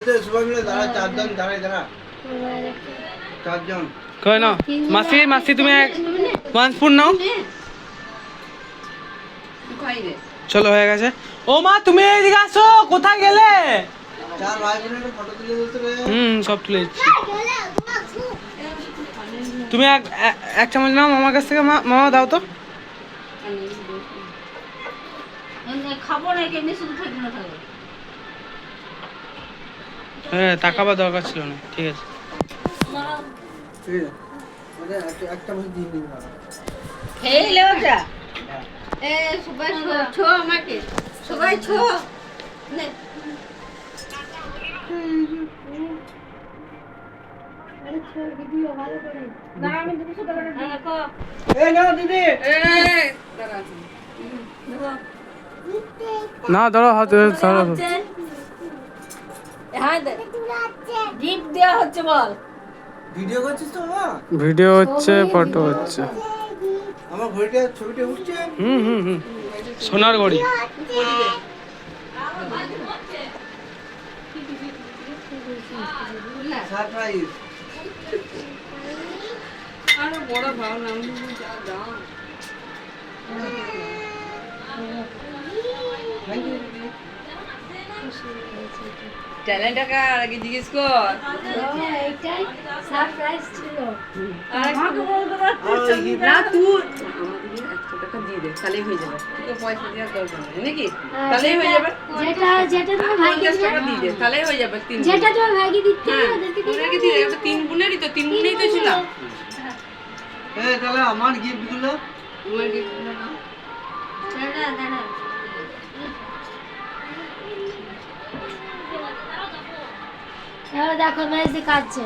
সবাই মিলে দাঁড়া, চারজন দাঁড়া চারজন। কই নাও মাসি, মাসি তুমি ওয়ান স্পুন নাও। চলো হয়ে গেছে। ও মা তুমি এদিকে আসো, কোথায় গেলে? চার ভাই বোনের ফটো তুলে দিতে রে। সব তুলে দিচ্ছি। তুমি এক চামচ নাও মামার কাছ থেকে। মামা দাও তো। খাবো না, কেমনি শুধু থাকবে না থাকবে। হ্যাঁ তাকাবার দরকার ছিল না, ঠিক আছে। ঠিক আছে, এক চামচ দিয়ে দিন না। খেয়ে লেওটা। সবাই ছো আমাকে, সবাই ছো। এই নাও দিদি। না ধরো হাতে ধরো। গিফট দেওয়া হচ্ছে বল। ভিডিও করছিস তো মা? ভিডিও হচ্ছে, ফটো হচ্ছে। আমার ঘড়িটা ছবিটা উঠছে। সোনার ঘড়ি। সারপ্রাইজ। আরো বড় ভাও নাম যা দাও। ট্যালেন্টটা আগে জিজ্ঞেস কর। এইটাই সারপ্রাইজ ছিল। আমাকে বলতে পারছিস না তুই। আমাকে 100 টাকা দিয়ে দে, তাহলেই হয়ে যাবে। তোকে পয়সা দেওয়ার দরকার নেই নাকি? তাহলেই হয়ে যাবে। যেটা তোমার ভাইকে 50 টাকা দিয়ে দে, তাহলেই হয়ে যাবে। 3 যেটা তোমার ভাইকে দিতে হবে ওদেরকে দিয়ে ওদেরকে দিয়ে দে। 3 গুণেরই তো, 3 গুণেই তো ছিল। এই তাহলে আমার গিফট গুলো। তোমার গিফট না। দাঁড়া দেখো মেসি কাটছে।